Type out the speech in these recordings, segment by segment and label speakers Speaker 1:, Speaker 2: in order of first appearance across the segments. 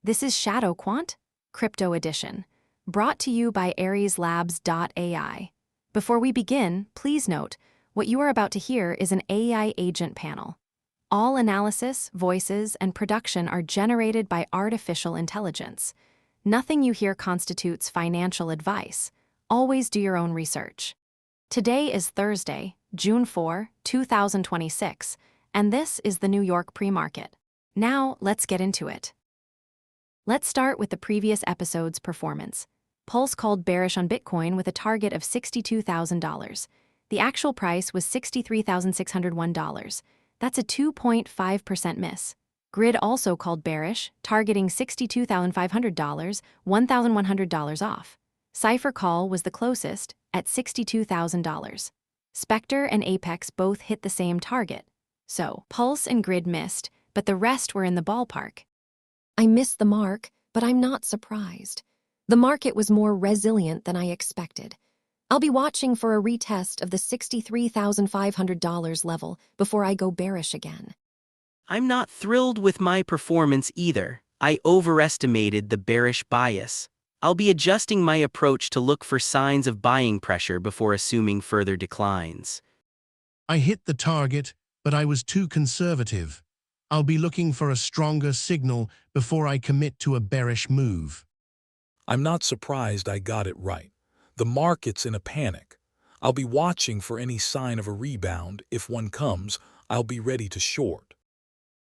Speaker 1: This is ShadowQuant, Crypto Edition, brought to you by AresLabs.ai. Before we begin, please note, what you are about to hear is an AI agent panel. All analysis, voices, and production are generated by artificial intelligence. Nothing you hear constitutes financial advice. Always do your own research. Today is Thursday, June 4, 2026, and this is the New York pre-market. Now, let's get into it. Let's start with the previous episode's performance. Pulse called bearish on Bitcoin with a target of $62,000. The actual price was $63,601. That's a 2.5% miss. Grid also called bearish, targeting $62,500, $1,100 off. CIPHER call was the closest, at $62,000. SPECTER and Apex both hit the same target. So, Pulse and Grid missed, but the rest were in the ballpark. I missed the mark, but I'm not surprised. The market was more resilient than I expected. I'll be watching for a retest of the $63,500 level before I go bearish again.
Speaker 2: I'm not thrilled with my performance either. I overestimated the bearish bias. I'll be adjusting my approach to look for signs of buying pressure before assuming further declines.
Speaker 3: I hit the target, but I was too conservative. I'll be looking for a stronger signal before I commit to a bearish move.
Speaker 4: I'm not surprised I got it right. The market's in a panic. I'll be watching for any sign of a rebound. If one comes, I'll be ready to short.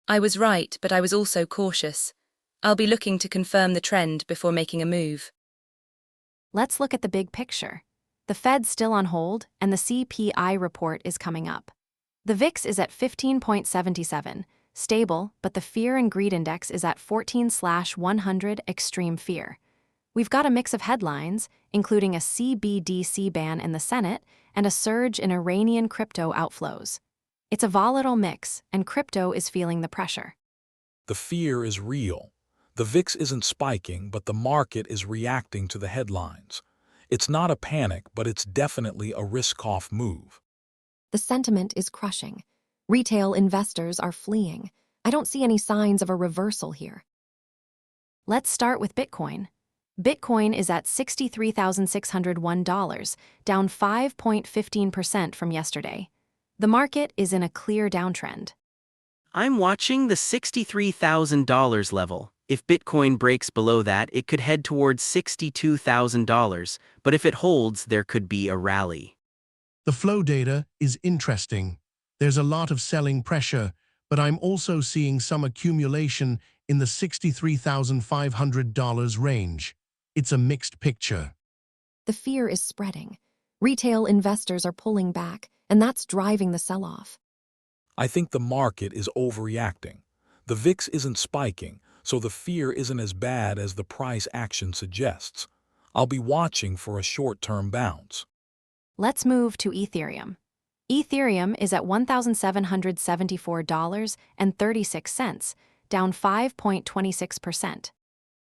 Speaker 5: I was right, but I was also cautious. I'll be looking to confirm the trend before making a move.
Speaker 1: Let's look at the big picture. The Fed's still on hold, and the CPI report is coming up. The VIX is at 15.77, stable, but the Fear and Greed Index is at 14/100 extreme fear. We've got a mix of headlines, including a CBDC ban in the Senate and a surge in Iranian crypto outflows. It's a volatile mix, and crypto is feeling the pressure.
Speaker 4: The fear is real. The VIX isn't spiking, but the market is reacting to the headlines. It's not a panic, but it's definitely a risk-off move.
Speaker 1: The sentiment is crushing. Retail investors are fleeing. I don't see any signs of a reversal here. Let's start with Bitcoin. Bitcoin is at $63,601, down 5.15% from yesterday. The market is in a clear downtrend.
Speaker 2: I'm watching the $63,000 level. If Bitcoin breaks below that, it could head towards $62,000, but if it holds, there could be a rally.
Speaker 3: The flow data is interesting. There's a lot of selling pressure, but I'm also seeing some accumulation in the $63,500 range. It's a mixed picture.
Speaker 1: The fear is spreading. Retail investors are pulling back, and that's driving the sell-off.
Speaker 4: I think the market is overreacting. The VIX isn't spiking, so the fear isn't as bad as the price action suggests. I'll be watching for a short-term bounce.
Speaker 1: Let's move to Ethereum. Ethereum is at $1,774.36, down 5.26%.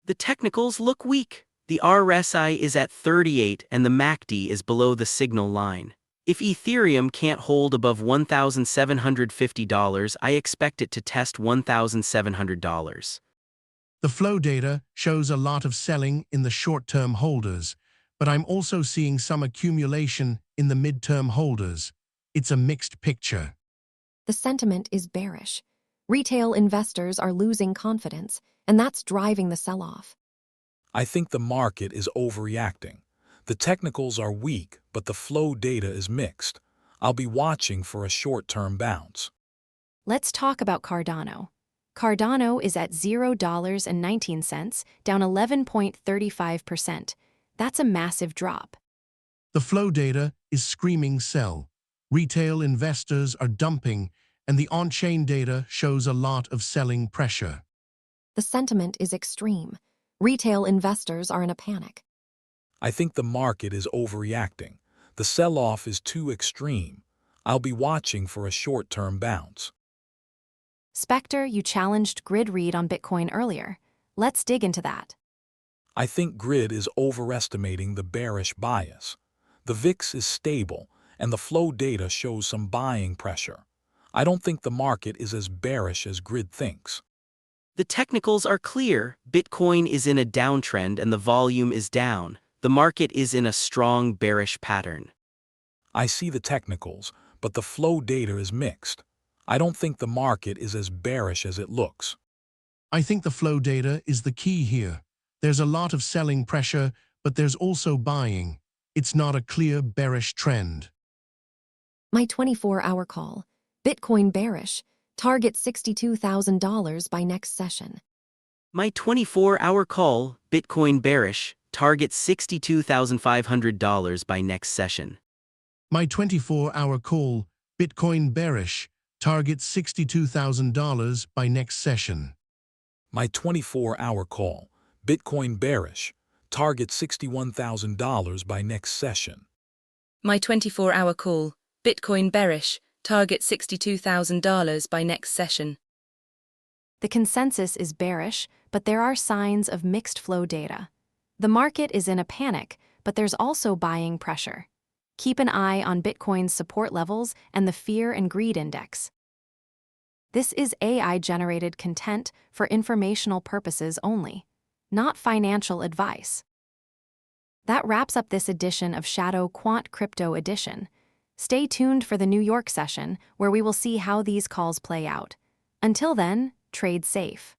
Speaker 2: The technicals look weak. The RSI is at 38 and the MACD is below the signal line. If Ethereum can't hold above $1,750, I expect it to test $1,700.
Speaker 3: The flow data shows a lot of selling in the short-term holders, but I'm also seeing some accumulation in the mid-term holders. It's a mixed picture.
Speaker 1: The sentiment is bearish. Retail investors are losing confidence, and that's driving the sell-off.
Speaker 4: I think the market is overreacting. The technicals are weak, but the flow data is mixed. I'll be watching for a short-term bounce.
Speaker 1: Let's talk about Cardano. Cardano is at $0.19, down 11.35%. That's a massive drop.
Speaker 3: The flow data is screaming sell. Retail investors are dumping, and the on-chain data shows a lot of selling pressure.
Speaker 1: The sentiment is extreme. Retail investors are in a panic.
Speaker 4: I think the market is overreacting. The sell-off is too extreme. I'll be watching for a short-term bounce.
Speaker 1: SPECTER, you challenged Grid read on Bitcoin earlier. Let's dig into that.
Speaker 4: I think Grid is overestimating the bearish bias. The VIX is stable, and the flow data shows some buying pressure. I don't think the market is as bearish as Grid thinks.
Speaker 2: The technicals are clear. Bitcoin is in a downtrend and the volume is down. The market is in a strong bearish pattern.
Speaker 4: I see the technicals, but the flow data is mixed. I don't think the market is as bearish as it looks.
Speaker 3: I think the flow data is the key here. There's a lot of selling pressure, but there's also buying. It's not a clear bearish trend.
Speaker 1: My 24-hour call. Bitcoin bearish. Target $62,000 by next session.
Speaker 2: My 24-hour call, Bitcoin bearish, target $62,500 by next session.
Speaker 3: My 24-hour call, Bitcoin bearish, target $62,000 by next session.
Speaker 4: My 24-hour call, Bitcoin bearish, target $61,000 by next session.
Speaker 5: My 24-hour call, Bitcoin bearish, target $62,000 by next session.
Speaker 1: The consensus is bearish, but there are signs of mixed flow data. The market is in a panic, but there's also buying pressure. Keep an eye on Bitcoin's support levels and the fear and greed index. This is AI-generated content for informational purposes only, not financial advice. That wraps up this edition of ShadowQuant Crypto Edition. Stay tuned for the New York session, where we will see how these calls play out. Until then, trade safe.